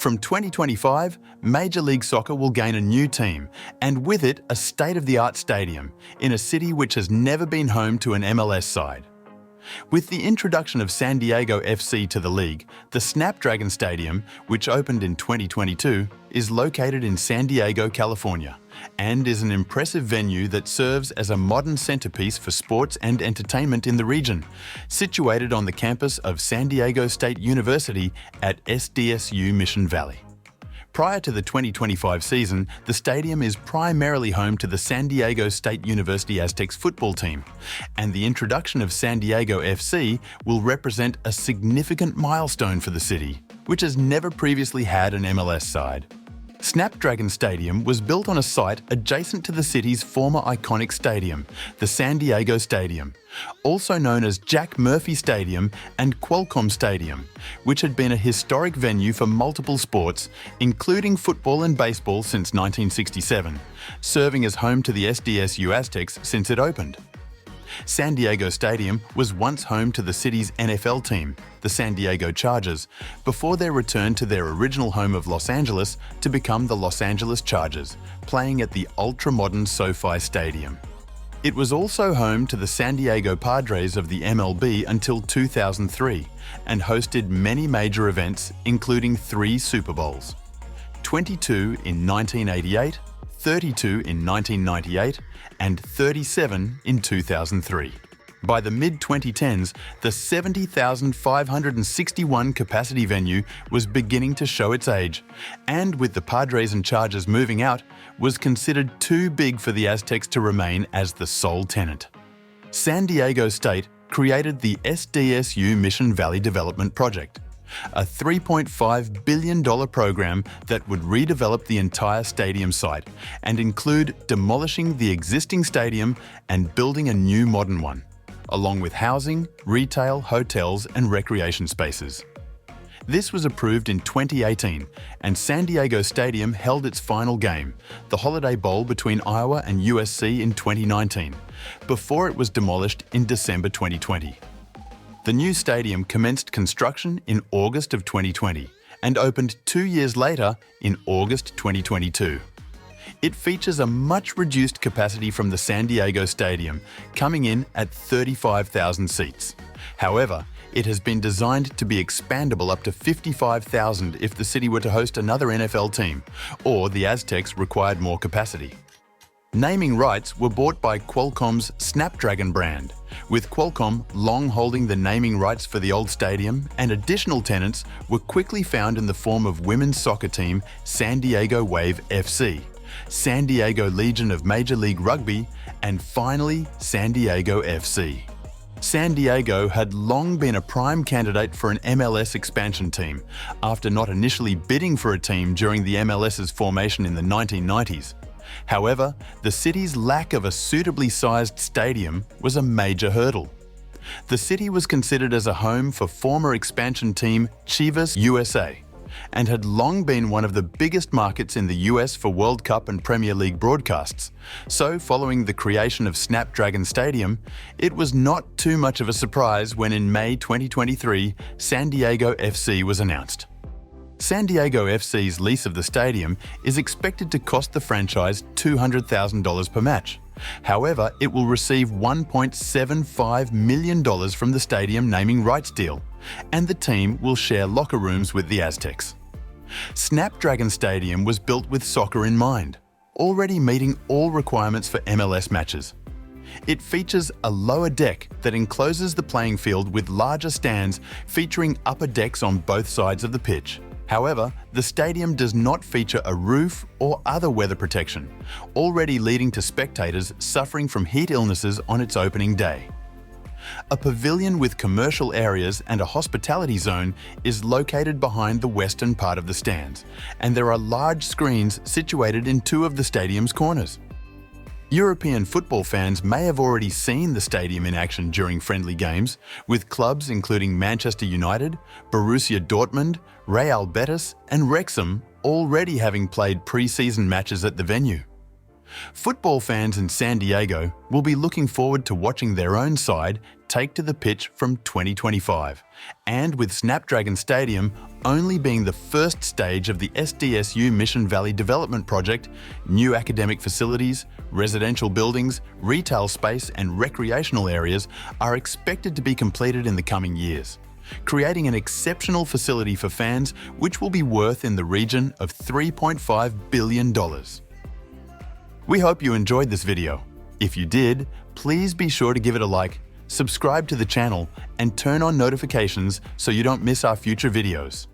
From 2025, Major League Soccer will gain a new team, and with it, a state-of-the-art stadium in a city which has never been home to an MLS side. With the introduction of San Diego FC to the league, the Snapdragon Stadium, which opened in 2022, is located in San Diego, California, and is an impressive venue that serves as a modern centerpiece for sports and entertainment in the region, situated on the campus of San Diego State University at SDSU Mission Valley. Prior to the 2025 season, the stadium is primarily home to the San Diego State University Aztecs football team, and the introduction of San Diego FC will represent a significant milestone for the city, which has never previously had an MLS side. Snapdragon Stadium was built on a site adjacent to the city's former iconic stadium, the San Diego Stadium, also known as Jack Murphy Stadium and Qualcomm Stadium, which had been a historic venue for multiple sports, including football and baseball since 1967, serving as home to the SDSU Aztecs since it opened. San Diego Stadium was once home to the city's NFL team, the San Diego Chargers, before their return to their original home of Los Angeles to become the Los Angeles Chargers, playing at the ultra-modern SoFi Stadium. It was also home to the San Diego Padres of the MLB until 2003 and hosted many major events, including 3 Super Bowls: 22 in 1988, 32 in 1998, and 37 in 2003. By the mid-2010s, the 70,561 capacity venue was beginning to show its age, and with the Padres and Chargers moving out, was considered too big for the Aztecs to remain as the sole tenant. San Diego State created the SDSU Mission Valley Development Project, a $3.5 billion program that would redevelop the entire stadium site and include demolishing the existing stadium and building a new modern one, along with housing, retail, hotels, and recreation spaces. This was approved in 2018, and San Diego Stadium held its final game, the Holiday Bowl between Iowa and USC in 2019, before it was demolished in December 2020. The new stadium commenced construction in August of 2020 and opened 2 years later in August 2022. It features a much reduced capacity from the San Diego Stadium, coming in at 35,000 seats. However, it has been designed to be expandable up to 55,000 if the city were to host another NFL team, or the Aztecs required more capacity. Naming rights were bought by Qualcomm's Snapdragon brand, with Qualcomm long holding the naming rights for the old stadium, and additional tenants were quickly found in the form of women's soccer team San Diego Wave FC, San Diego Legion of Major League Rugby, and finally San Diego FC. San Diego had long been a prime candidate for an MLS expansion team, after not initially bidding for a team during the MLS's formation in the 1990s. However, the city's lack of a suitably sized stadium was a major hurdle. The city was considered as a home for former expansion team Chivas USA, and had long been one of the biggest markets in the US for World Cup and Premier League broadcasts. So, following the creation of Snapdragon Stadium, it was not too much of a surprise when in May 2023, San Diego FC was announced. San Diego FC's lease of the stadium is expected to cost the franchise $200,000 per match. However, it will receive $1.75 million from the stadium naming rights deal, and the team will share locker rooms with the Aztecs. Snapdragon Stadium was built with soccer in mind, already meeting all requirements for MLS matches. It features a lower deck that encloses the playing field with larger stands featuring upper decks on both sides of the pitch. However, the stadium does not feature a roof or other weather protection, already leading to spectators suffering from heat illnesses on its opening day. A pavilion with commercial areas and a hospitality zone is located behind the western part of the stands, and there are large screens situated in 2 of the stadium's corners. European football fans may have already seen the stadium in action during friendly games, with clubs including Manchester United, Borussia Dortmund, Real Betis, and Wrexham already having played pre-season matches at the venue. Football fans in San Diego will be looking forward to watching their own side take to the pitch from 2025, and with Snapdragon Stadium only being the first stage of the SDSU Mission Valley Development Project, new academic facilities, residential buildings, retail space and recreational areas are expected to be completed in the coming years, creating an exceptional facility for fans which will be worth in the region of $3.5 billion. We hope you enjoyed this video. If you did, please be sure to give it a like, subscribe to the channel, and turn on notifications so you don't miss our future videos.